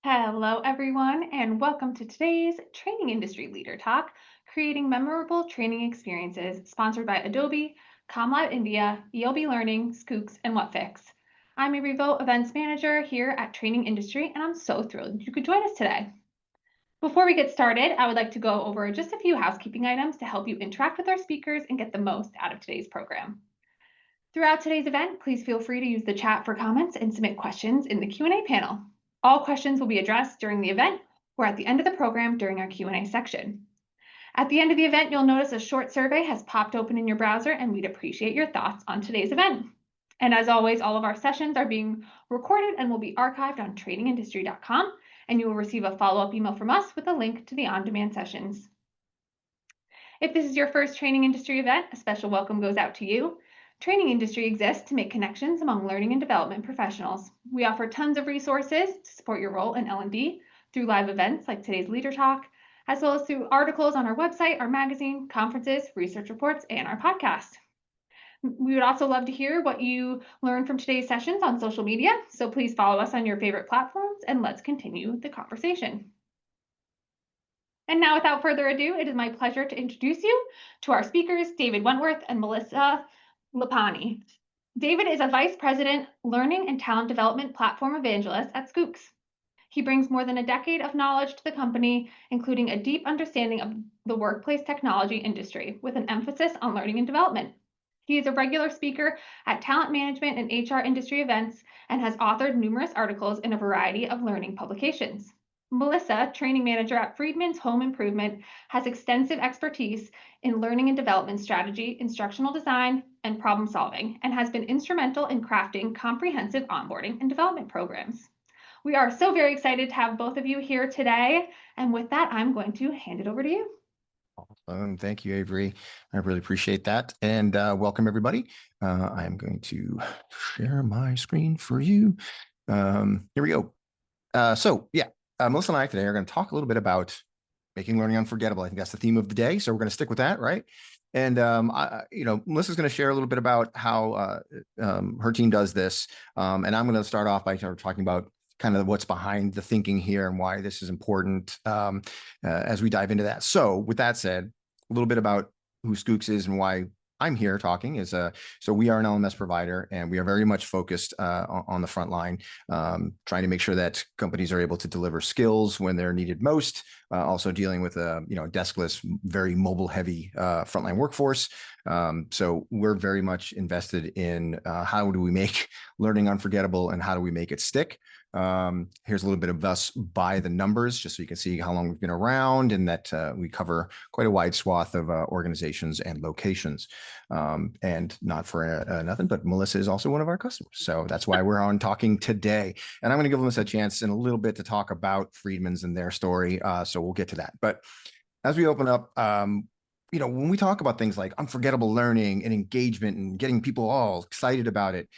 Hello, everyone, and welcome to today's Training Industry Leader Talk, Creating Memorable Training Experiences, sponsored by Adobe, ComLab India, ELB Learning, Schoox, and WhatFix. I'm a Revote Events Manager here at Training Industry, and I'm so thrilled you could join us today. Before we get started, I would like to go over just a few housekeeping items to help you interact with our speakers and get the most out of today's program. Throughout today's event, please feel free to use the chat for comments and submit questions in the Q&A panel. All questions will be addressed during the event or at the end of the program during our Q&A section. At the end of the event, you'll notice a short survey has popped open in your browser, and we'd appreciate your thoughts on today's event. And as always, all of our sessions are being recorded and will be archived on trainingindustry.com, and you will receive a follow-up email from us with a link to the on-demand sessions. If this is your first Training Industry event, a special welcome goes out to you. Training Industry exists to make connections among learning and development professionals. We offer tons of resources to support your role in L&D through live events like today's Leader Talk, as well as through articles on our website, our magazine, conferences, research reports, and our podcast. We would also love to hear what you learned from today's sessions on social media, so please follow us on your favorite platforms and let's continue the conversation. And now, without further ado, it is my pleasure to introduce you to our speakers, David Wentworth and Melissa Lepiane. David is a Vice President, Learning and Talent Development Platform Evangelist at Schoox. He brings more than a decade of knowledge to the company, including a deep understanding of the workplace technology industry with an emphasis on learning and development. He is a regular speaker at talent management and HR industry events and has authored numerous articles in a variety of learning publications. Melissa, training manager at Friedman's Home Improvement, has extensive expertise in learning and development strategy, instructional design, and problem solving, and has been instrumental in crafting comprehensive onboarding and development programs. We are so very excited to have both of you here today. And with that, I'm going to hand it over to you. Awesome. Thank you, Avery. I really appreciate that. And welcome, everybody. I'm going to share my screen for you. Here we go. Melissa and I today are going to talk a little bit about making learning unforgettable. I think that's the theme of the day. So we're going to stick with that, right? And Melissa's going to share a little bit about how her team does this. And I'm going to start off by talking about kind of what's behind the thinking here and why this is important as we dive into that. So with that said, a little bit about who Schoox is and why I'm here talking is, so we are an LMS provider, and we are very much focused on the front line, trying to make sure that companies are able to deliver skills when they're needed most, also dealing with a deskless, very mobile heavy frontline workforce. So we're very much invested in how do we make learning unforgettable and how do we make it stick. Here's a little bit of us by the numbers, just so you can see how long we've been around, and that we cover quite a wide swath of organizations and locations. And not for nothing, but Melissa is also one of our customers. So that's why we're on talking today. And I'm going to give Melissa a chance in a little bit to talk about Friedman's and their story. So we'll get to that. But as we open up, when we talk about things like unforgettable learning and engagement and getting people all excited about it,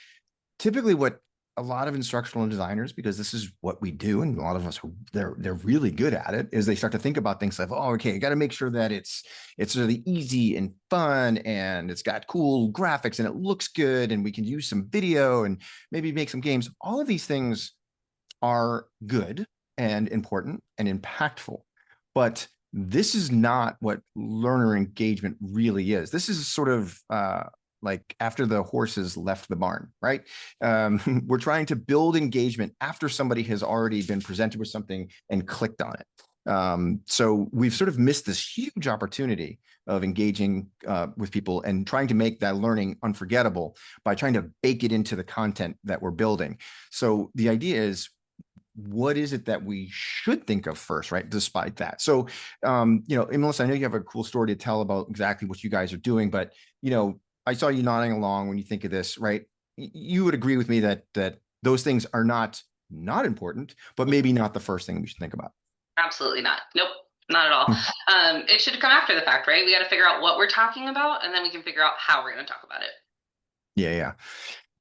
typically what a lot of instructional designers, because this is what we do, and a lot of us they're really good at it, is they start to think about things like, oh, okay, you got to make sure that it's really easy and fun, and it's got cool graphics, and it looks good, and we can use some video and maybe make some games. All of these things are good and important and impactful, but this is not what learner engagement really is. This is sort of like after the horses left the barn, right? We're trying to build engagement after somebody has already been presented with something and clicked on it. So we've sort of missed this huge opportunity of engaging with people and trying to make that learning unforgettable by trying to bake it into the content that we're building. So the idea is, what is it that we should think of first, right? Despite that. So, Melissa, I know you have a cool story to tell about exactly what you guys are doing, but, I saw you nodding along when you think of this, right? You would agree with me that those things are not important, but maybe not the first thing we should think about. Absolutely not. Nope, not at all. It should come after the fact, right? We got to figure out what we're talking about, and then we can figure out how we're going to talk about it. Yeah.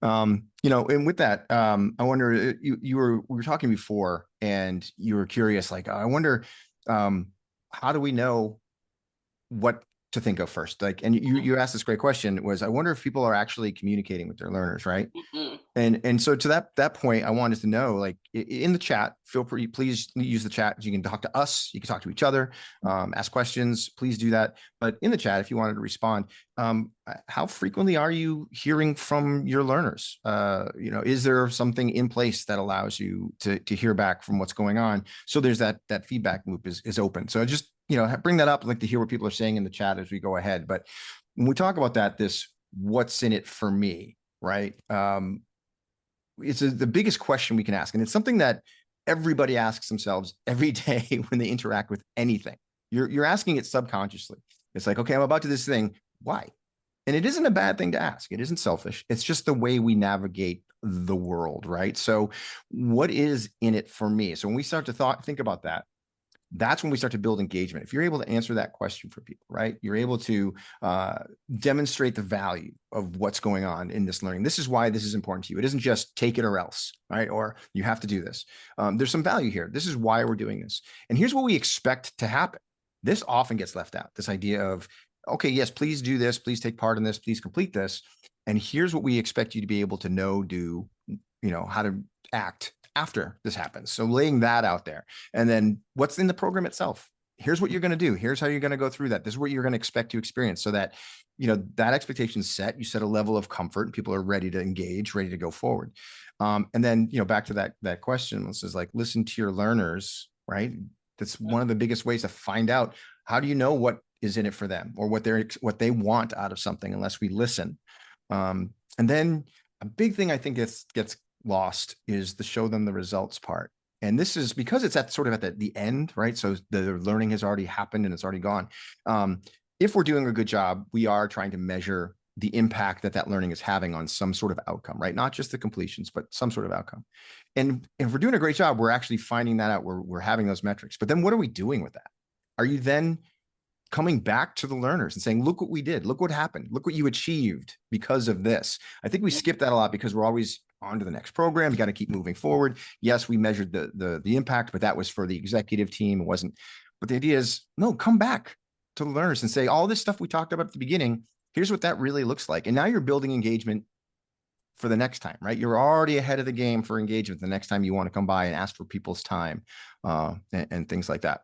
And with that, I wonder, we were talking before, and you were curious, like, I wonder, how do we know what to think of first. Like, and you asked this great question, was I wonder if people are actually communicating with their learners, right? Mhm. And so to that point, I wanted to know, like, in the chat, feel free, please use the chat. You can talk to us, you can talk to each other, ask questions, please do that. But in the chat, if you wanted to respond, how frequently are you hearing from your learners? Is there something in place that allows you to hear back from what's going on? So there's that feedback loop is open. So just, bring that up. I'd like to hear what people are saying in the chat as we go ahead. But when we talk about that, what's in it for me, right? It's the biggest question we can ask. And it's something that everybody asks themselves every day when they interact with anything. You're asking it subconsciously. It's like, okay, I'm about to do this thing. Why? And it isn't a bad thing to ask. It isn't selfish. It's just the way we navigate the world, right? So what is in it for me? So when we start to think about that, that's when we start to build engagement. If you're able to answer that question for people, right, you're able to demonstrate the value of what's going on in this learning. This is why this is important to you. It isn't just take it or else, right? Or you have to do this. There's some value here. This is why we're doing this. And here's what we expect to happen. This often gets left out. This idea of, okay, yes, please do this. Please take part in this. Please complete this. And here's what we expect you to be able to know, do, how to act after this happens. So laying that out there. And then what's in the program itself? Here's what you're going to do. Here's how you're going to go through that. This is what you're going to expect to experience, so that, that expectation is set. You set a level of comfort and people are ready to engage, ready to go forward. And then, back to that question, this is like, listen to your learners, right? That's one of the biggest ways to find out, how do you know what is in it for them, or what they want out of something, unless we listen. And then a big thing I think gets lost is the show them the results part. And this is because it's at the end, right? So the learning has already happened and it's already gone. If we're doing a good job, we are trying to measure the impact that learning is having on some sort of outcome, right? Not just the completions, but some sort of outcome. And if we're doing a great job, we're actually finding that out. We're having those metrics. But then what are we doing with that? Are you then coming back to the learners and saying, look what we did, look what happened, look what you achieved because of this? I think we skip that a lot because we're always on to the next program. You got to keep moving forward. Yes, we measured the impact, but that was for the executive team. It wasn't. But the idea is, no, come back to the learners and say, all this stuff we talked about at the beginning, here's what that really looks like. And now you're building engagement for the next time, right? You're already ahead of the game for engagement the next time you want to come by and ask for people's time, and things like that.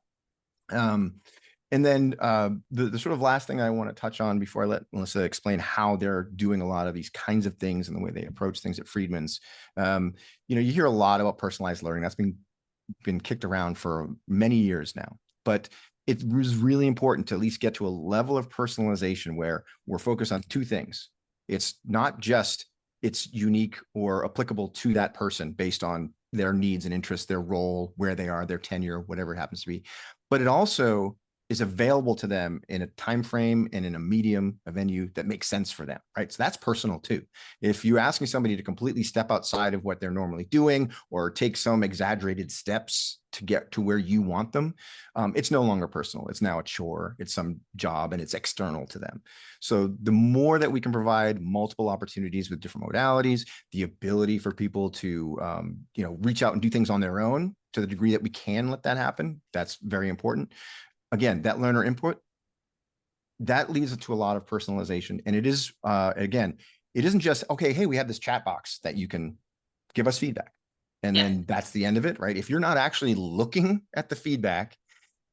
And then the sort of last thing I want to touch on before I let Melissa explain how they're doing a lot of these kinds of things and the way they approach things at Friedman's. You hear a lot about personalized learning. That's been kicked around for many years now. But it was really important to at least get to a level of personalization where we're focused on two things. It's not just it's unique or applicable to that person based on their needs and interests, their role, where they are, their tenure, whatever it happens to be. But it also is available to them in a time frame and in a venue that makes sense for them, right? So that's personal too. If you're asking somebody to completely step outside of what they're normally doing or take some exaggerated steps to get to where you want them, it's no longer personal. It's now a chore. It's some job and it's external to them. So the more that we can provide multiple opportunities with different modalities, the ability for people to, reach out and do things on their own to the degree that we can let that happen, that's very important. Again, that learner input, that leads to a lot of personalization. And it is, again, it isn't just, okay, hey, we have this chat box that you can give us feedback. And then that's the end of it, right? If you're not actually looking at the feedback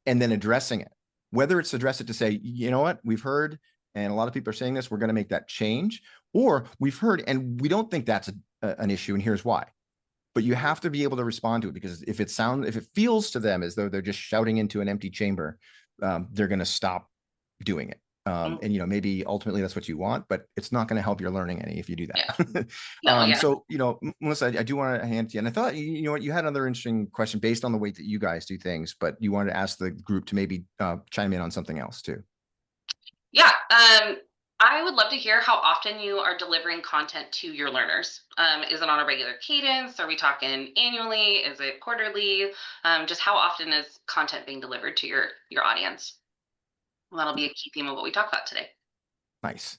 and then addressing it, whether it's address it to say, you know what, we've heard, and a lot of people are saying this, we're going to make that change, or we've heard and we don't think that's an issue, and here's why. But you have to be able to respond to it, because if it feels to them as though they're just shouting into an empty chamber, they're going to stop doing it. And, maybe ultimately that's what you want, but it's not going to help your learning any if you do that. So, Melissa, I do want to hand to you. And I thought, you had another interesting question based on the way that you guys do things, but you wanted to ask the group to maybe chime in on something else too. Yeah. I would love to hear how often you are delivering content to your learners. Is it on a regular cadence? Are we talking annually? Is it quarterly? Just how often is content being delivered to your audience? Well, that'll be a key theme of what we talk about today. Nice.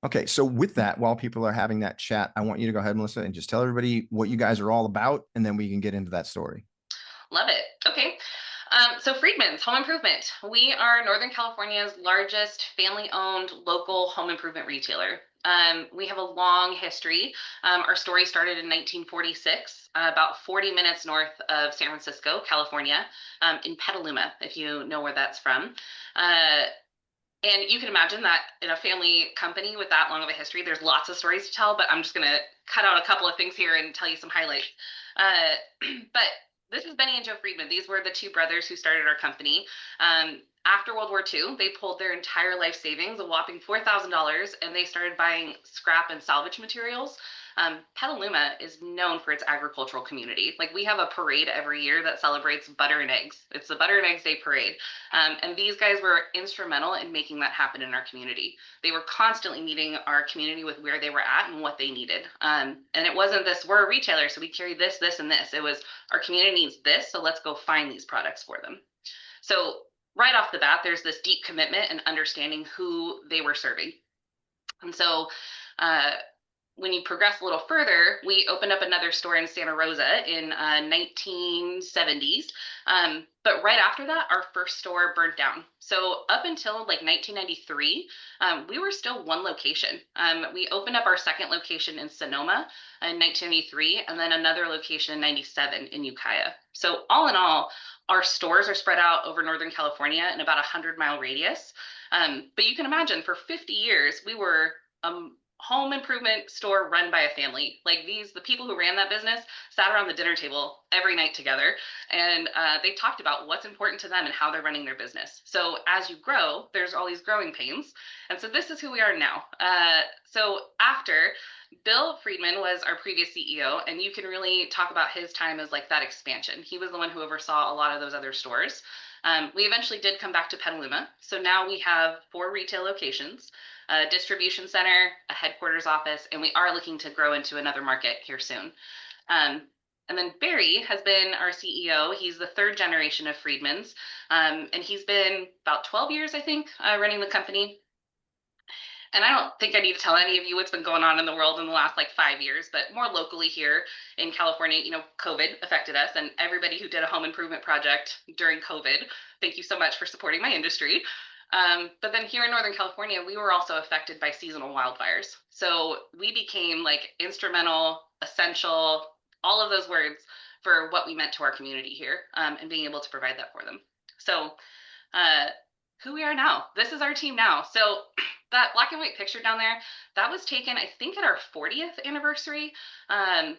Okay, so with that, while people are having that chat, I want you to go ahead, Melissa, and just tell everybody what you guys are all about, and then we can get into that story. Love it. Okay. So Friedman's Home Improvement. We are Northern California's largest family-owned local home improvement retailer. We have a long history. Our story started in 1946, about 40 minutes north of San Francisco, California, in Petaluma, if you know where that's from. And you can imagine that in a family company with that long of a history, there's lots of stories to tell, but I'm just going to cut out a couple of things here and tell you some highlights. But this is Benny and Joe Friedman. These were the two brothers who started our company. After World War II, they pulled their entire life savings, a whopping $4,000, and they started buying scrap and salvage materials. Petaluma is known for its agricultural community. Like, we have a parade every year that celebrates butter and eggs. It's the Butter and Eggs Day Parade. And these guys were instrumental in making that happen in our community. They were constantly meeting our community with where they were at and what they needed. And it wasn't this, we're a retailer, so we carry this, this, and this. It was, our community needs this, so let's go find these products for them. So right off the bat, there's this deep commitment and understanding who they were serving. And so when you progress a little further, we opened up another store in Santa Rosa in 1970s. But right after that, our first store burnt down. So up until like 1993, we were still one location. We opened up our second location in Sonoma in 1993, and then another location in 97 in Ukiah. So all in all, our stores are spread out over Northern California in about a 100-mile radius. But you can imagine, for 50 years, we were home improvement store run by a family. Like, the people who ran that business sat around the dinner table every night together, and they talked about what's important to them and how they're running their business. So as you grow, there's all these growing pains. And so this is who we are now. So after Bill Friedman was our previous CEO, and you can really talk about his time as like that expansion. He was the one who oversaw a lot of those other stores. We eventually did come back to Petaluma. So now we have 4 retail locations, a distribution center, a headquarters office, and we are looking to grow into another market here soon. And then Barry has been our CEO. He's the 3rd generation of Friedman's, and he's been about 12 years, I think, running the company. And I don't think I need to tell any of you what's been going on in the world in the last like 5 years, but more locally here in California, you know, COVID affected us, and everybody who did a home improvement project during COVID, thank you so much for supporting my industry. But then here in Northern California, we were also affected by seasonal wildfires. So we became like instrumental, essential, all of those words for what we meant to our community here, and being able to provide that for them. So who we are now, this is our team now. So that black and white picture down there, that was taken, I think, at our 40th anniversary. And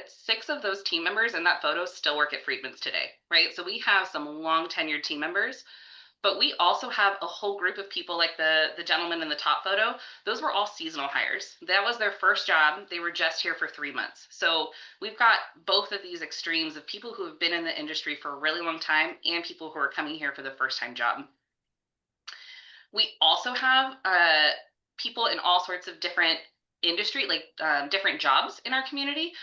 6 of those team members in that photo still work at Friedman's today, right? So we have some long tenured team members. But we also have a whole group of people, like the gentleman in the top photo. Those were all seasonal hires. That was their first job. They were just here for 3 months. So we've got both of these extremes of people who have been in the industry for a really long time and people who are coming here for the first time job. We also have people in all sorts of different industry, like different jobs in our community.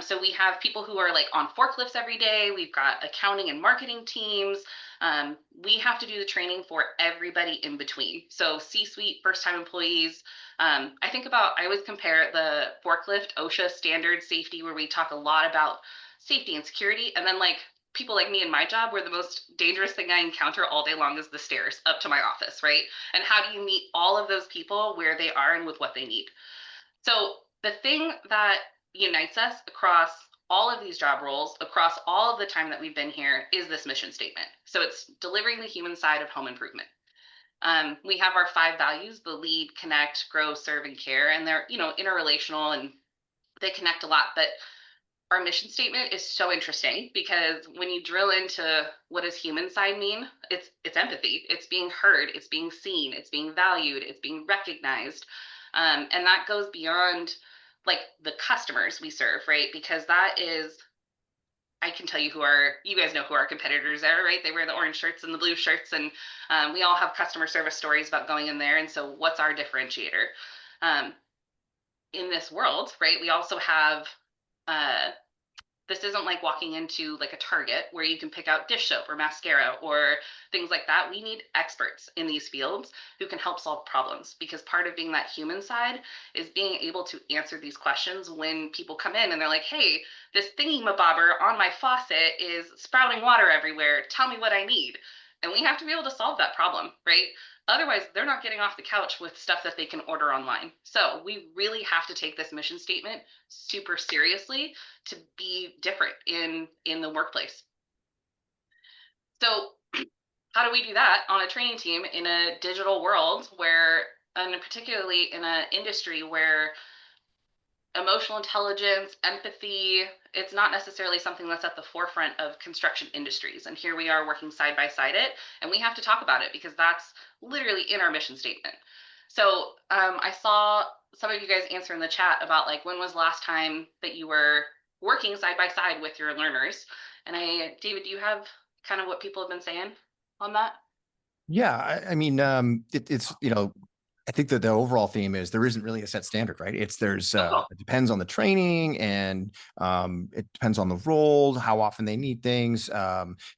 So we have people who are like on forklifts every day. We've got accounting and marketing teams. We have to do the training for everybody in between. So C-suite, first-time employees. I always compare the forklift OSHA standard safety, where we talk a lot about safety and security, and then like people like me in my job, where the most dangerous thing I encounter all day long is the stairs up to my office, right? And how do you meet all of those people where they are and with what they need? So the thing that unites us across all of these job roles, across all of the time that we've been here, is this mission statement. So it's delivering the human side of home improvement. We have our 5 values: the lead, connect, grow, serve, and care. And they're, you know, interrelational and they connect a lot. But our mission statement is so interesting, because when you drill into what does human side mean, it's empathy. It's being heard, it's being seen, it's being valued, it's being recognized. And that goes beyond like the customers we serve, right? Because that is, I can tell you you guys know who our competitors are, right? They wear the orange shirts and the blue shirts, and we all have customer service stories about going in there. And so what's our differentiator? In this world, right? We also have the This isn't like walking into like a Target where you can pick out dish soap or mascara or things like that. We need experts in these fields who can help solve problems, because part of being that human side is being able to answer these questions when people come in and they're like, hey, this thingy mabobber on my faucet is sprouting water everywhere. Tell me what I need. And we have to be able to solve that problem, right? Otherwise, they're not getting off the couch with stuff that they can order online. So we really have to take this mission statement super seriously to be different in the workplace. So how do we do that on a training team in a digital world where, and particularly in an industry where emotional intelligence, empathy, it's not necessarily something that's at the forefront of construction industries. And here we are working side by side it, and we have to talk about it because that's literally in our mission statement. So I saw some of you guys answer in the chat about like, when was the last time that you were working side by side with your learners? And David, do you have kind of what people have been saying on that? Yeah, I mean, it's, you know, I think that the overall theme is there isn't really a set standard, right? It depends on the training, and it depends on the role, how often they need things,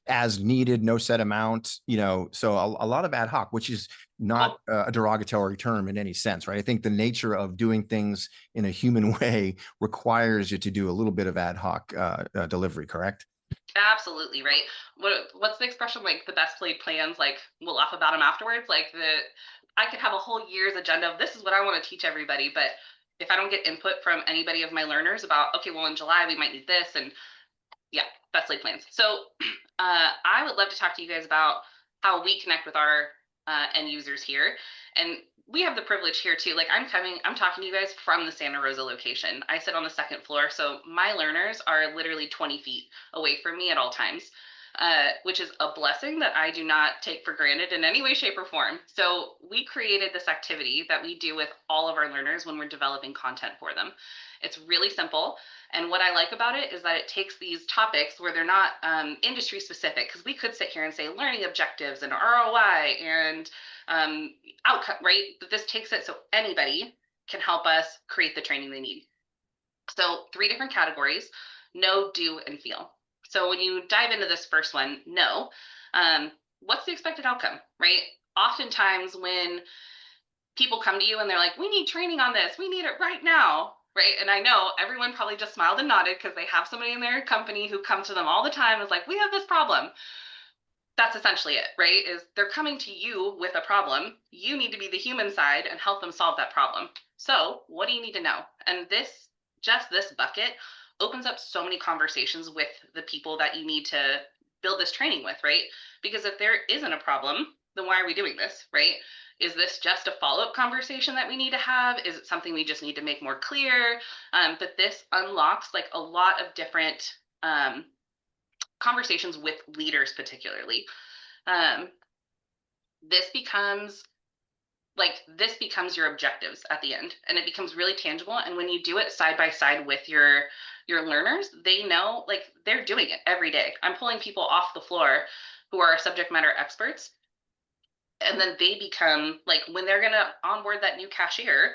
as needed, no set amount, you know, so a lot of ad hoc, which is not a derogatory term in any sense, right? I think the nature of doing things in a human way requires you to do a little bit of ad hoc delivery, correct? Absolutely, right. What's the expression, like the best laid plans, like we'll laugh about them afterwards? Like I could have a whole year's agenda of this is what I want to teach everybody, but if I don't get input from anybody of my learners about, okay, well in July we might need this, and yeah, best laid plans. So I would love to talk to you guys about how we connect with our end users here. And we have the privilege here too. Like I'm talking to you guys from the Santa Rosa location. I sit on the second floor. So my learners are literally 20 feet away from me at all times, which is a blessing that I do not take for granted in any way, shape, or form. So we created this activity that we do with all of our learners when we're developing content for them. It's really simple. And what I like about it is that it takes these topics where they're not industry specific, because we could sit here and say learning objectives and ROI and outcome, right? But this takes it so anybody can help us create the training they need. So 3 different categories: know, do, and feel. So when you dive into this first one, know, what's the expected outcome, right? Oftentimes when people come to you and they're like, we need training on this, we need it right now, right? And I know everyone probably just smiled and nodded because they have somebody in their company who comes to them all the time and is like, we have this problem. That's essentially it, right? Is they're coming to you with a problem. You need to be the human side and help them solve that problem. So what do you need to know? And this bucket opens up so many conversations with the people that you need to build this training with, right? Because if there isn't a problem, then why are we doing this, right? Is this just a follow-up conversation that we need to have? Is it something we just need to make more clear? But this unlocks like a lot of different conversations with leaders, particularly. This becomes your objectives at the end, and it becomes really tangible. And when you do it side by side with your learners, they know like they're doing it every day. I'm pulling people off the floor who are subject matter experts, and then they become like, when they're going to onboard that new cashier,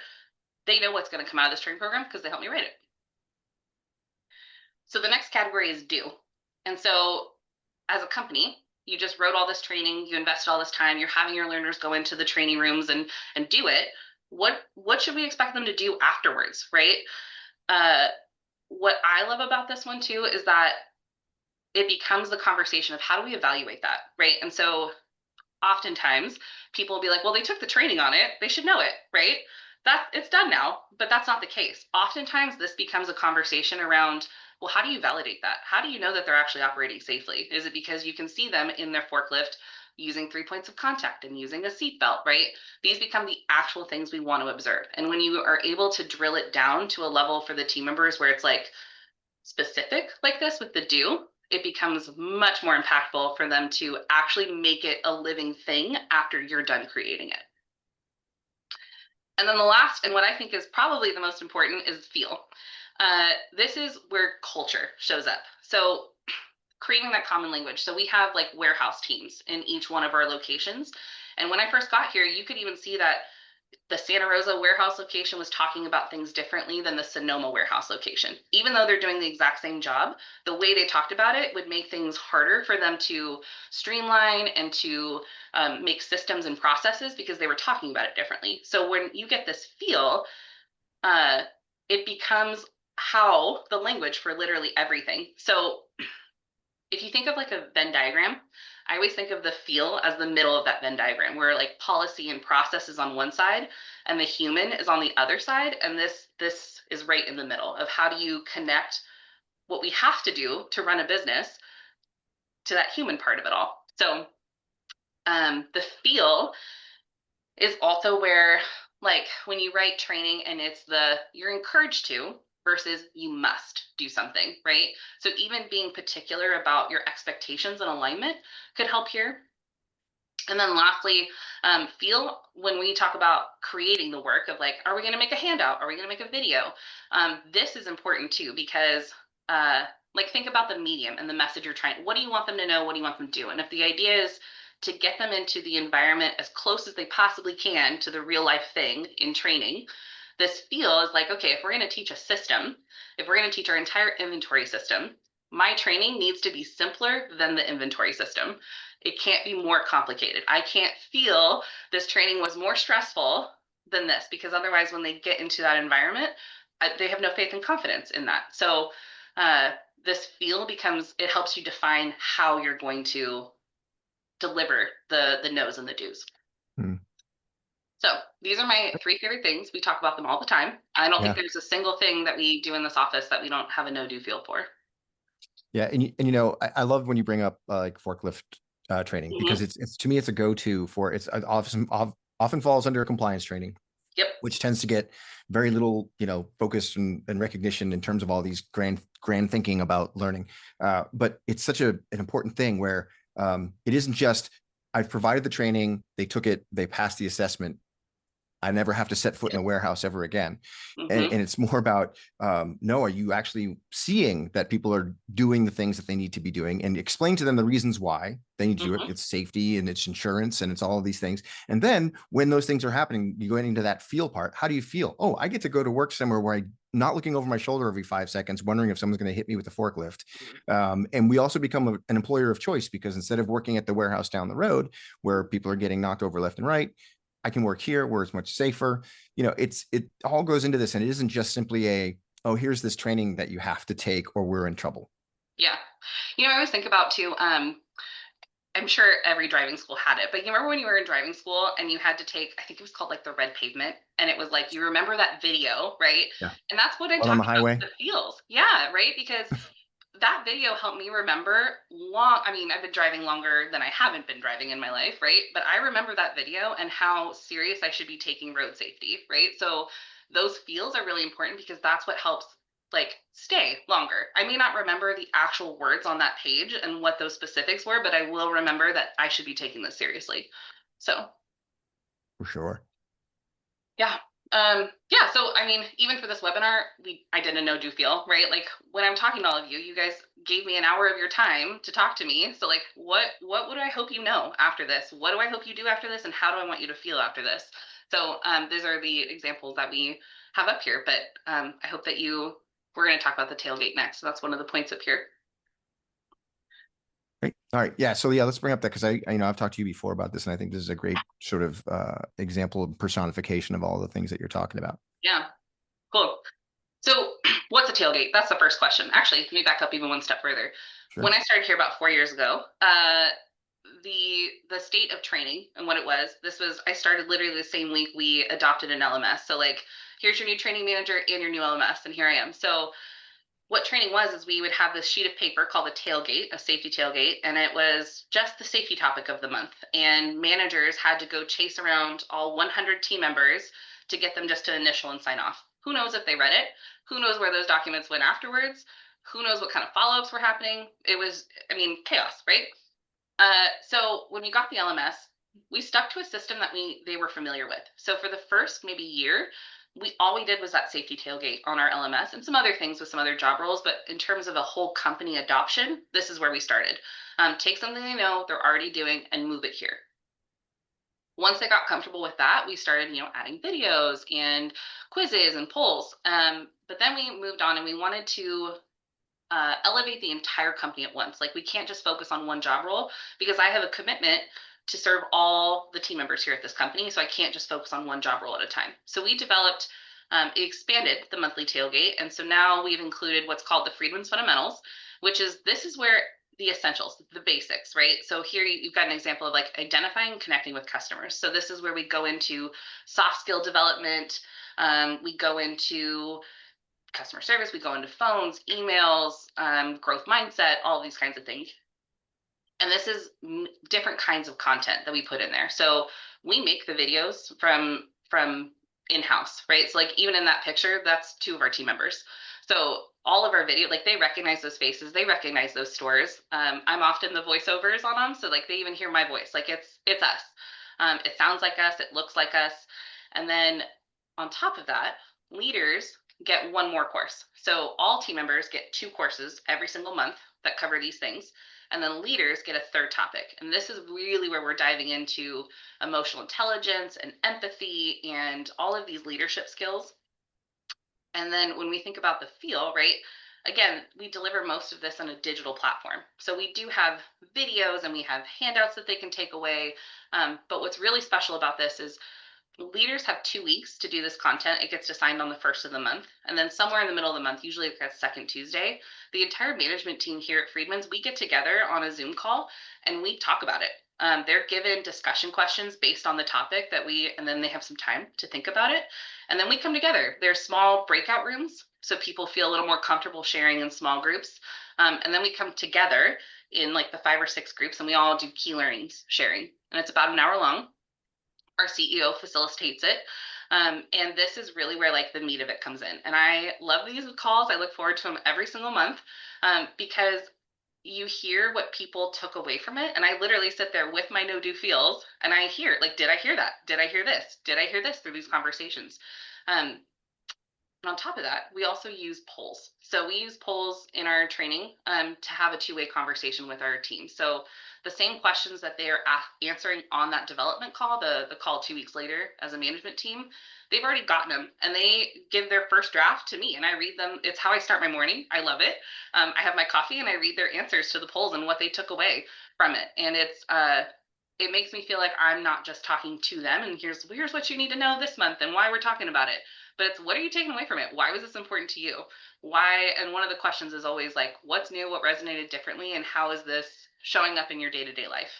they know what's going to come out of this training program because they helped me write it. So the next category is do. And so as a company, you just wrote all this training, you invested all this time, you're having your learners go into the training rooms and do it. What should we expect them to do afterwards, right? What I love about this one too is that it becomes the conversation of how do we evaluate that, right? And so oftentimes people will be like, well, they took the training on it, they should know it, right? That it's done now, but that's not the case. Oftentimes this becomes a conversation around, well, how do you validate that? How do you know that they're actually operating safely? Is it because you can see them in their forklift using 3 points of contact and using a seatbelt, right? These become the actual things we want to observe. And when you are able to drill it down to a level for the team members where it's like specific like this with the do, it becomes much more impactful for them to actually make it a living thing after you're done creating it. And then the last, and what I think is probably the most important, is feel. This is where culture shows up. So creating that common language. So we have like warehouse teams in each one of our locations. And when I first got here, you could even see that the Santa Rosa warehouse location was talking about things differently than the Sonoma warehouse location. Even though they're doing the exact same job, the way they talked about it would make things harder for them to streamline and to make systems and processes because they were talking about it differently. So when you get this feel, it becomes how the language for literally everything. So if you think of like a Venn diagram, I always think of the feel as the middle of that Venn diagram, where like policy and process is on one side and the human is on the other side. And this is right in the middle of how do you connect what we have to do to run a business to that human part of it all. So the feel is also where, like, when you write training and it's you're encouraged to versus you must do something, right? So even being particular about your expectations and alignment could help here. And then lastly, feel, when we talk about creating the work of like, are we going to make a handout? Are we going to make a video? This is important too, because like, think about the medium and the message you're trying. What do you want them to know? What do you want them to do? And if the idea is to get them into the environment as close as they possibly can to the real life thing in training, this feel is like, okay, if we're going to teach a system, if we're going to teach our entire inventory system, my training needs to be simpler than the inventory system. It can't be more complicated. I can't feel this training was more stressful than this, because otherwise when they get into that environment, they have no faith and confidence in that. So this feel becomes, it helps you define how you're going to deliver the no's and the do's. So these are my 3 favorite things. We talk about them all the time. I don't think there's a single thing that we do in this office that we don't have a no-do feel for. Yeah, and you know, I love when you bring up like forklift training, because it's to me it's a go-to for often falls under compliance training. Yep. Which tends to get very little, you know, focus and recognition in terms of all these grand thinking about learning. But it's such an important thing where it isn't just I've provided the training, they took it, they passed the assessment, I never have to set foot in a warehouse ever again. And it's more about, no, are you actually seeing that people are doing the things that they need to be doing, and explain to them the reasons why they need to do it. It's safety and it's insurance and it's all of these things. And then when those things are happening, you go into that feel part. How do you feel? Oh, I get to go to work somewhere where I'm not looking over my shoulder every 5 seconds, wondering if someone's going to hit me with a forklift. And we also become an employer of choice, because instead of working at the warehouse down the road where people are getting knocked over left and right, I can work here where it's much safer. You know, it all goes into this, and it isn't just simply oh, here's this training that you have to take or we're in trouble. Yeah. You know, I always think about too, I'm sure every driving school had it, but you remember when you were in driving school and you had to take, I think it was called like the red pavement, and it was like, you remember that video, right? Yeah. And that's what I'm on the talking highway. about, the feels. Yeah, right? Because that video helped me remember I mean, I've been driving longer than I haven't been driving in my life, right? But I remember that video and how serious I should be taking road safety, right? So those feels are really important, because that's what helps like stay longer. I may not remember the actual words on that page and what those specifics were, but I will remember that I should be taking this seriously. So For sure. yeah. Yeah, so I mean, even for this webinar, I did a no-do feel, right? Like, when I'm talking to all of you, you guys gave me an hour of your time to talk to me. So like, what would I hope you know after this? What do I hope you do after this? And how do I want you to feel after this? So these are the examples that we have up here, but I hope that we're going to talk about the tailgate next. So that's one of the points up here. Great. All right. Yeah. So yeah, let's bring up that, because I you know, I've talked to you before about this, and I think this is a great sort of example of personification of all the things that you're talking about. Yeah. Cool. So what's a tailgate? That's the first question. Actually, let me back up even one step further. Sure. When I started here about 4 years ago, the state of training and what it was, I started literally the same week we adopted an LMS. So like, here's your new training manager and your new LMS, and here I am. So what training was is we would have this sheet of paper called a tailgate, a safety tailgate, and it was just the safety topic of the month. And managers had to go chase around all 100 team members to get them just to initial and sign off. Who knows if they read it? Who knows where those documents went afterwards? Who knows what kind of follow-ups were happening? It was, I mean, chaos, right? So when we got the LMS, we stuck to a system that they were familiar with. So for the first maybe year, all we did was that safety tailgate on our LMS and some other things with some other job roles. But in terms of a whole company adoption, this is where we started. Take something they know they're already doing and move it here. Once they got comfortable with that, we started, adding videos and quizzes and polls. But then we moved on and we wanted to elevate the entire company at once. Like we can't just focus on one job role because I have a commitment to serve all the team members here at this company. So I can't just focus on one job role at a time. So we developed, expanded the monthly tailgate. And so now we've included what's called the Friedman's fundamentals, which is this is where the essentials, the basics, right? So here you've got an example of like identifying and connecting with customers. So this is where we go into soft skill development. We go into customer service, we go into phones, emails, growth mindset, all these kinds of things. And this is different kinds of content that we put in there. So we make the videos from in-house, right? So like even in that picture, that's 2 of our team members. So all of our video, like they recognize those faces, they recognize those stores. I'm often the voiceovers on them, so like they even hear my voice, like it's us. It sounds like us, it looks like us, and then on top of that, leaders get one more course. So all team members get 2 courses every single month that cover these things. And then leaders get a third topic. And this is really where we're diving into emotional intelligence and empathy and all of these leadership skills. And then when we think about the feel, right? Again, we deliver most of this on a digital platform. So we do have videos and we have handouts that they can take away. But what's really special about this is leaders have 2 weeks to do this content. It gets assigned on the first of the month. And then somewhere in the middle of the month, usually it's that second Tuesday, the entire management team here at Friedman's, we get together on a Zoom call and we talk about it. They're given discussion questions based on the topic and then they have some time to think about it. And then we come together. There's small breakout rooms so people feel a little more comfortable sharing in small groups. And then we come together in like the 5 or 6 groups and we all do key learnings sharing. And it's about an hour long. Our CEO facilitates it. And this is really where like the meat of it comes in. And I love these calls. I look forward to them every single month because you hear what people took away from it. And I literally sit there with my no do feels and I hear like, did I hear that? Did I hear this? Did I hear this through these conversations? And on top of that, we also use polls. So we use polls in our training to have a 2-way conversation with our team. So the same questions that they are answering on that development call, the call 2 weeks later as a management team, they've already gotten them and they give their first draft to me and I read them. It's how I start my morning. I love it. I have my coffee and I read their answers to the polls and what they took away from it. And it makes me feel like I'm not just talking to them and here's what you need to know this month and why we're talking about it, but it's what are you taking away from it? Why was this important to you? Why? And one of the questions is always like, what's new? What resonated differently? And how is this showing up in your day-to-day life?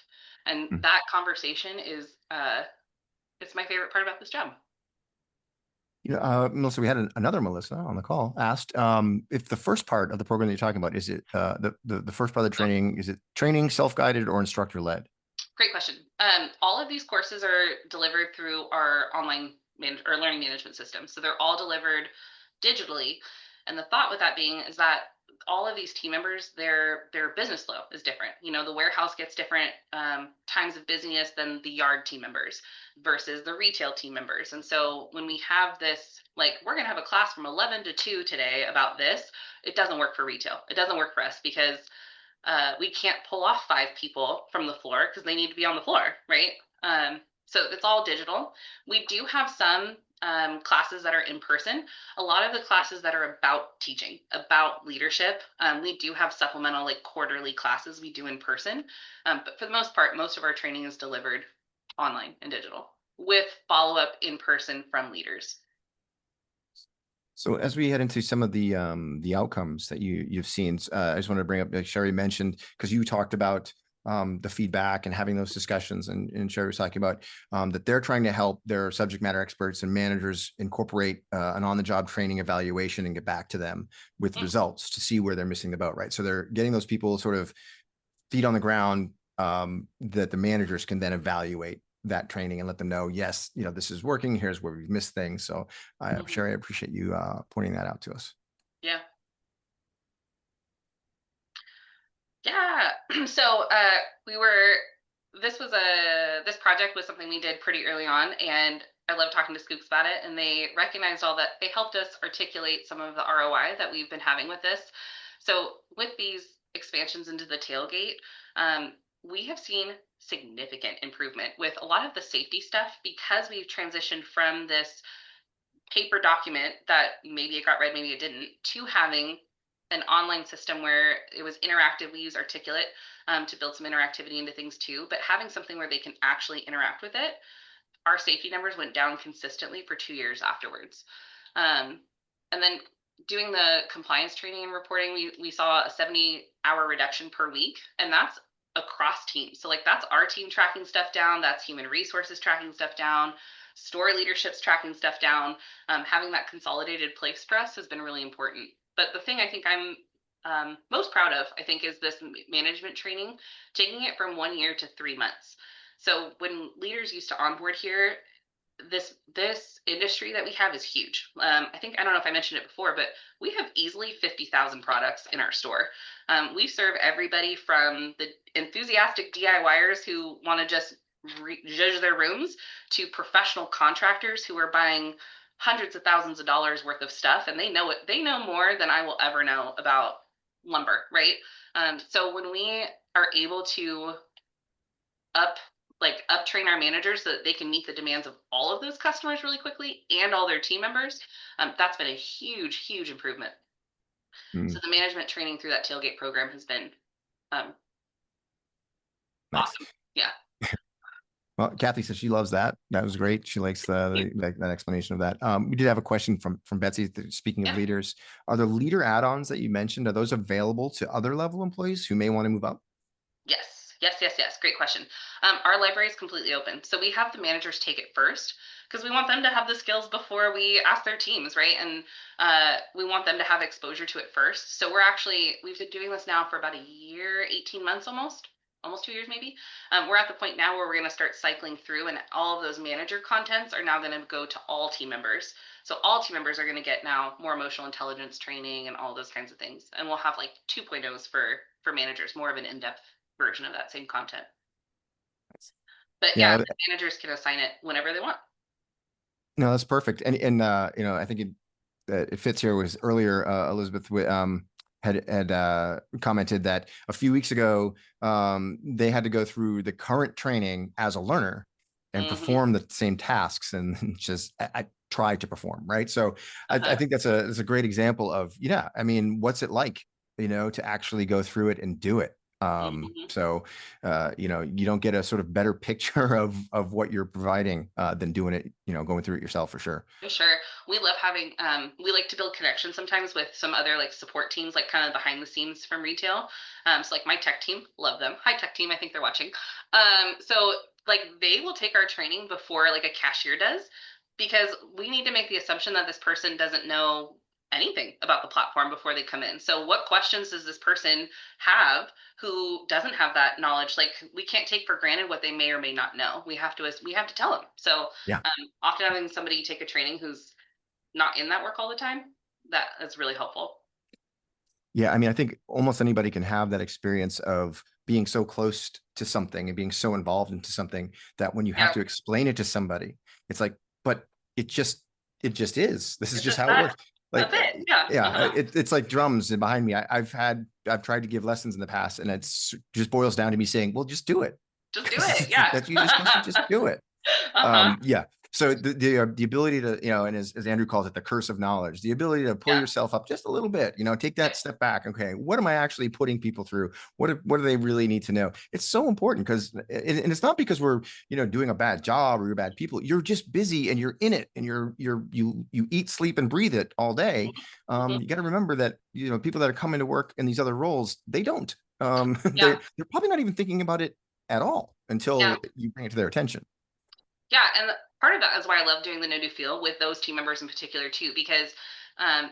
And that conversation is, it's my favorite part about this job. Melissa, we had another Melissa on the call asked if the first part of the program that you're talking about, is it the first part of the training, is it training, self-guided or instructor led? Great question. All of these courses are delivered through our online or learning management system. So they're all delivered digitally. And the thought with that being is that all of these team members, their business flow is different. The warehouse gets different times of busyness than the yard team members versus the retail team members. And so when we have this, like we're going to have a class from 11 to 2 today about this, it doesn't work for retail. It doesn't work for us because we can't pull off 5 people from the floor because they need to be on the floor, right? So it's all digital. We do have some classes that are in person. A lot of the classes that are about teaching, about leadership, we do have supplemental like quarterly classes we do in person. But for the most part, most of our training is delivered online and digital with follow-up in person from leaders. So as we head into some of the outcomes that you've seen, I just wanted to bring up, like Sherry mentioned, because you talked about the feedback and having those discussions, and Sherry was talking about that they're trying to help their subject matter experts and managers incorporate an on-the-job training evaluation and get back to them with results to see where they're missing the boat, right? So they're getting those people sort of feet on the ground that the managers can then evaluate that training and let them know, yes, this is working. Here's where we've missed things. So Sherry, I appreciate you pointing that out to us. Yeah. Yeah. So this project was something we did pretty early on, and I love talking to Schoox about it. And they recognized they helped us articulate some of the ROI that we've been having with this. So with these expansions into the tailgate, we have seen significant improvement with a lot of the safety stuff because we've transitioned from this paper document that maybe it got read, maybe it didn't, to having an online system where it was interactive. We use Articulate to build some interactivity into things too, but having something where they can actually interact with it, our safety numbers went down consistently for 2 years afterwards. And then doing the compliance training and reporting, we saw a 70-hour reduction per week, and that's across teams. So like that's our team tracking stuff down, that's human resources tracking stuff down, store leadership's tracking stuff down. Having that consolidated place for us has been really important. But the thing I think I'm most proud of, I think, is this management training, taking it from 1 year to 3 months. So when leaders used to onboard here, this industry that we have is huge. I think, I don't know if I mentioned it before, but we have easily 50,000 products in our store. We serve everybody from the enthusiastic DIYers who want to just judge their rooms to professional contractors who are buying hundreds of thousands of dollars worth of stuff, and they know it. They know more than I will ever know about lumber, right? So when we are able to up train our managers so that they can meet the demands of all of those customers really quickly and all their team members, that's been a huge improvement. So the management training through that tailgate program has been Nice. awesome. Yeah. Well, Kathy says she loves that. That was great. She likes that explanation of that. We did have a question from Betsy. Speaking of leaders, are the leader add-ons that you mentioned, are those available to other level employees who may want to move up? Yes. Great question. Our library is completely open. So we have the managers take it first because we want them to have the skills before we ask their teams, right? And we want them to have exposure to it first. So we've been doing this now for about a year, 18 months almost 2 years maybe. We're at the point now where we're going to start cycling through, and all of those manager contents are now going to go to all team members. So all team members are going to get now more emotional intelligence training and all those kinds of things. And we'll have like 2.0s for managers, more of an in-depth version of that same content. But yeah, the managers can assign it whenever they want. No, that's perfect. And I think it fits here. Was earlier Elizabeth had commented that a few weeks ago they had to go through the current training as a learner and perform the same tasks and just I tried to perform, right? So I think that's a great example of, I mean, what's it like, to actually go through it and do it. So you don't get a sort of better picture of what you're providing than doing it, going through it yourself, for sure. For sure. We love having we like to build connections sometimes with some other like support teams, like kind of behind the scenes from retail. So like my tech team, love them. Hi tech team, I think they're watching. So like they will take our training before like a cashier does, because we need to make the assumption that this person doesn't know anything about the platform before they come in. So what questions does this person have who doesn't have that knowledge? Like we can't take for granted what they may or may not know. We have to tell them. So yeah, often having somebody take a training who's not in that work all the time, that is really helpful. Yeah, I mean, I think almost anybody can have that experience of being so close to something and being so involved into something that when you have to explain it to somebody, it's like, but it just is. This is just how it works. Like, it's like drums behind me. I've tried to give lessons in the past, and it's just boils down to me saying, well, just do it. Just do it. Yeah. That's you're supposed to just do it. Yeah. So the ability to, and as Andrew calls it, the curse of knowledge, the ability to pull yourself up just a little bit, take that step back. Okay, what am I actually putting people through? What do they really need to know? It's so important because, and it's not because we're, doing a bad job or you're bad people. You're just busy and you're in it, and you eat, sleep, and breathe it all day. You got to remember that, people that are coming to work in these other roles, they don't. They're probably not even thinking about it at all until you bring it to their attention. Yeah, and part of that is why I love doing the no do feel with those team members in particular too, because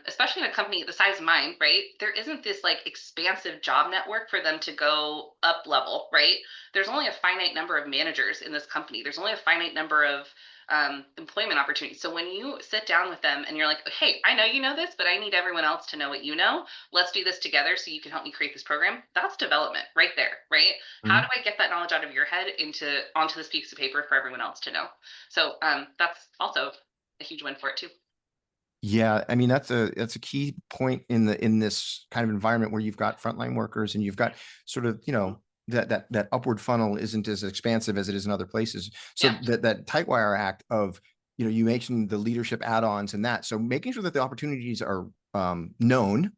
especially in a company the size of mine, right? There isn't this like expansive job network for them to go up level, right? There's only a finite number of managers in this company. There's only a finite number of employment opportunities. So when you sit down with them and you're like, hey, I know you know this, but I need everyone else to know what you know. Let's do this together so you can help me create this program. That's development right there, right? How do I get that knowledge out of your head onto this piece of paper for everyone else to know? So that's also a huge win for it too. Yeah, I mean that's a key point in this kind of environment where you've got frontline workers and you've got sort of that upward funnel isn't as expansive as it is in other places. So Yeah. that tight wire act of, you mentioned the leadership add-ons and that. So making sure that the opportunities are known,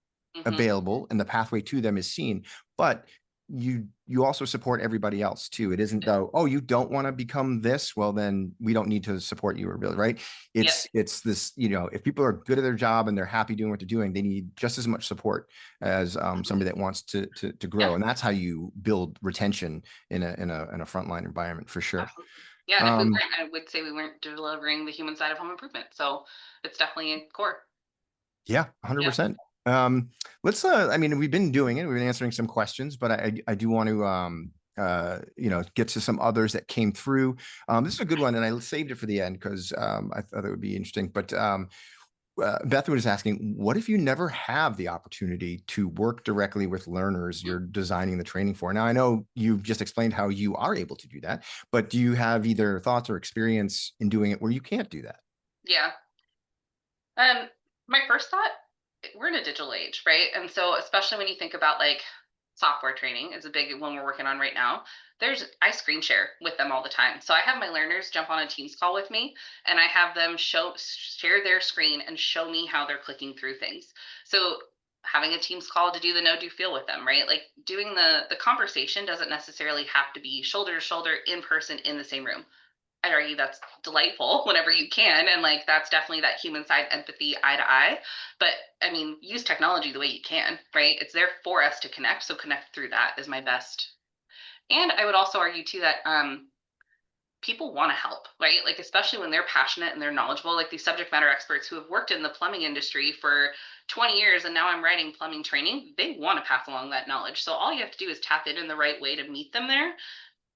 available, and the pathway to them is seen. But you also support everybody else too. It isn't though, oh, you don't want to become this, well, then we don't need to support you, or really, right? It's this, if people are good at their job and they're happy doing what they're doing, they need just as much support as somebody that wants to grow. And that's how you build retention in a frontline environment, for sure. Absolutely. Yeah, and if we weren't, I would say we weren't delivering the human side of home improvement. So it's definitely a core. Yeah, 100%. Let's we've been doing it, we've been answering some questions, but I do want to get to some others that came through. This is a good one, and I saved it for the end because I thought it would be interesting. But Beth was asking, what if you never have the opportunity to work directly with learners you're designing the training for? Now, I know you've just explained how you are able to do that, but do you have either thoughts or experience in doing it where you can't do that? Yeah. My first thought, we're in a digital age, right? And so especially when you think about like software training is a big one we're working on right now. I screen share with them all the time. So I have my learners jump on a Teams call with me, and I have them share their screen and show me how they're clicking through things. So having a Teams call to do the no do feel with them, right? Like doing the conversation doesn't necessarily have to be shoulder to shoulder in person in the same room. I'd argue that's delightful whenever you can. And like, that's definitely that human side empathy, eye to eye. But I mean, use technology the way you can, right? It's there for us to connect. So connect through that is my best. And I would also argue too that people want to help, right? Like, especially when they're passionate and they're knowledgeable, like these subject matter experts who have worked in the plumbing industry for 20 years and now I'm writing plumbing training, they want to pass along that knowledge. So all you have to do is tap in the right way to meet them there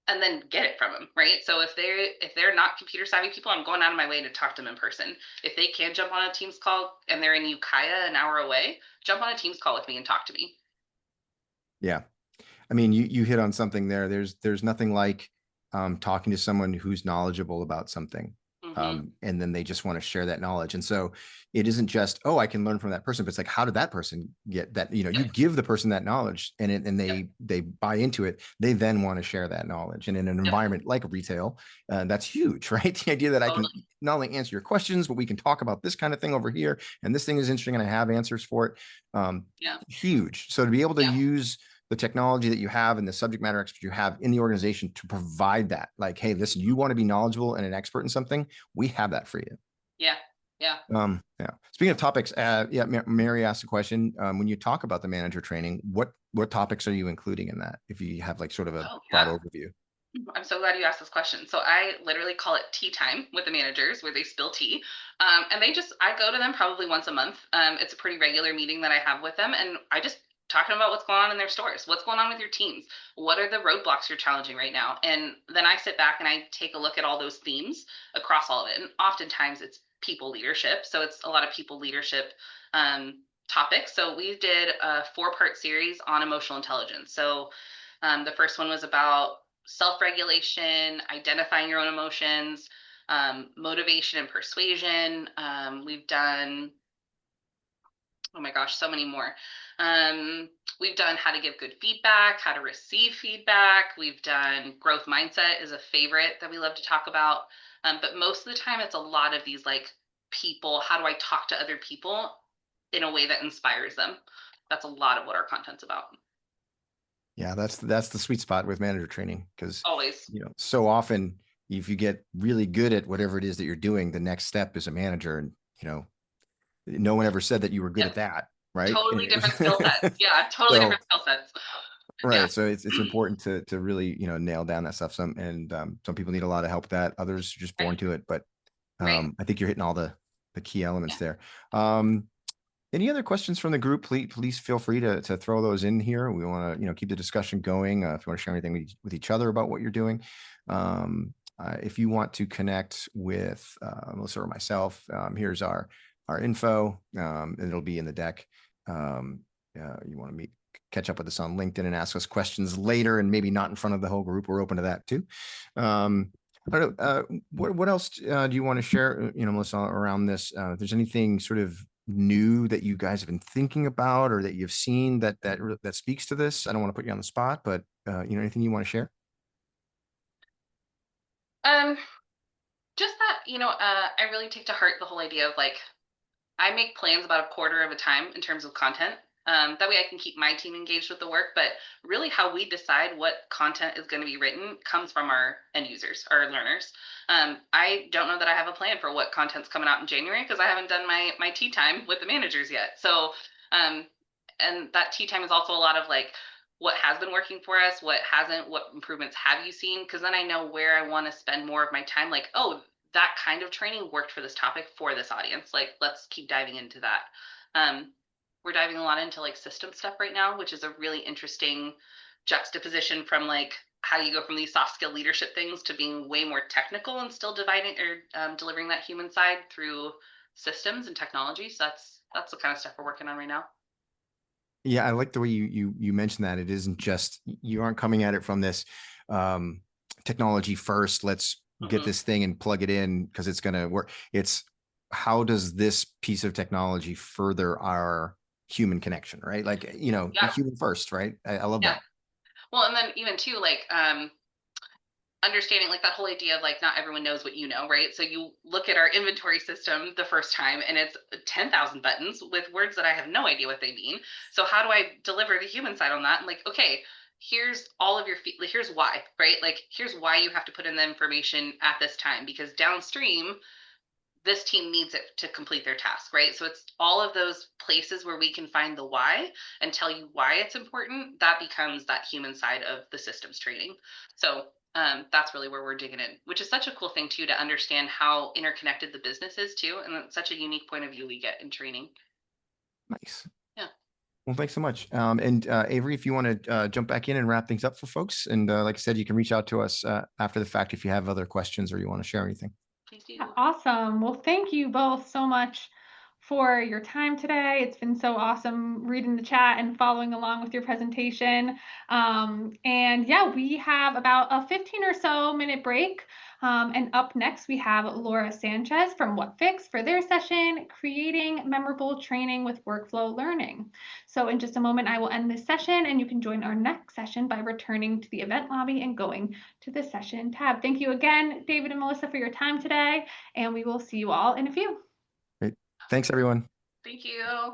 and then get it from them, right? So if they're not computer savvy people, I'm going out of my way to talk to them in person. If they can jump on a Teams call and they're in Ukiah an hour away, jump on a Teams call with me and talk to me. Yeah. I mean, you hit on something there. There's nothing like talking to someone who's knowledgeable about something. And then they just want to share that knowledge. And so it isn't just, oh, I can learn from that person, but it's like, how did that person get that? You give the person that knowledge and they buy into it. They then want to share that knowledge. And in an environment like retail, that's huge, right? The idea that I can not only answer your questions, but we can talk about this kind of thing over here. And this thing is interesting and I have answers for it. Huge. So to be able to use the technology that you have and the subject matter expert you have in the organization to provide that, like, hey, listen, you want to be knowledgeable and an expert in something, we have that for you. Yeah. Speaking of topics, Mary asked a question. When you talk about the manager training, what topics are you including in that? If you have like sort of a broad overview. I'm so glad you asked this question. So I literally call it tea time with the managers, where they spill tea. And I go to them probably once a month. It's a pretty regular meeting that I have with them. And I just talking about what's going on in their stores, what's going on with your teams, what are the roadblocks you're challenging right now. And then I sit back and I take a look at all those themes across all of it. And oftentimes it's people leadership. So it's a lot of people leadership topics. So we did a 4-part series on emotional intelligence. So the first one was about self-regulation, identifying your own emotions, motivation and persuasion. We've done, oh my gosh, so many more. We've done how to give good feedback, how to receive feedback. We've done growth mindset is a favorite that we love to talk about. But most of the time it's a lot of these like people, how do I talk to other people in a way that inspires them? That's a lot of what our content's about. Yeah, that's the sweet spot with manager training, because always, so often if you get really good at whatever it is that you're doing, the next step is a manager, and no one ever said that you were good at that, right? Totally different skill sets. Yeah, totally different skill sets. Right. So it's important to really nail down that stuff. Some people need a lot of help with that. Others are just born to it. But I think you're hitting all the key elements there. Any other questions from the group? Please feel free to throw those in here. We want to keep the discussion going. If you want to share anything with each other about what you're doing. If you want to connect with Melissa or myself, here's our info, and it'll be in the deck. You want to catch up with us on LinkedIn and ask us questions later, and maybe not in front of the whole group. We're open to that too. I don't know, what else do you want to share, Melissa, around this? If there's anything sort of new that you guys have been thinking about or that you've seen that speaks to this? I don't want to put you on the spot, but anything you want to share? Um, just that, I really take to heart the whole idea of like I make plans about a quarter of a time in terms of content. That way I can keep my team engaged with the work. But really, how we decide what content is going to be written comes from our end users, our learners. I don't know that I have a plan for what content's coming out in January because I haven't done my tea time with the managers yet. So, um, and that tea time is also a lot of like what has been working for us, what hasn't, what improvements have you seen? Because then I know where I want to spend more of my time. Like, oh, that kind of training worked for this topic for this audience. Like, let's keep diving into that. Um, we're diving a lot into like system stuff right now, which is a really interesting juxtaposition from like how do you go from these soft skill leadership things to being way more technical and still dividing or delivering that human side through systems and technology. So that's the kind of stuff we're working on right now. Yeah, I like the way you mentioned that. It isn't just, you aren't coming at it from this um, technology first. Let's get Mm-hmm. this thing and plug it in because it's going to work. It's how does this piece of technology further our human connection, right? Like, Yeah, human first, right? I love yeah. that. Well, and then even too, like understanding like that whole idea of like not everyone knows what you know, right? So you look at our inventory system the first time and it's 10,000 buttons with words that I have no idea what they mean. So how do I deliver the human side on that? And like, okay, here's all of your like, here's why, right? Like here's why you have to put in the information at this time because downstream this team needs it to complete their task, right? So it's all of those places where we can find the why and tell you why it's important. That becomes that human side of the systems training. So that's really where we're digging in, which is such a cool thing too to understand how interconnected the business is too, and it's such a unique point of view we get in training. Nice. Yeah. Well, thanks so much. And Avery, if you want to jump back in and wrap things up for folks, and like I said, you can reach out to us after the fact if you have other questions or you want to share anything. Please do. Awesome. Well, thank you both so much for your time today. It's been so awesome reading the chat and following along with your presentation. And yeah, we have about a 15 or so minute break. And up next, we have Laura Sanchez from What Fix for their session, Creating Memorable Training with Workflow Learning. So in just a moment, I will end this session and you can join our next session by returning to the event lobby and going to the session tab. Thank you again, David and Melissa, for your time today, and we will see you all in a few. Great. Thanks, everyone. Thank you.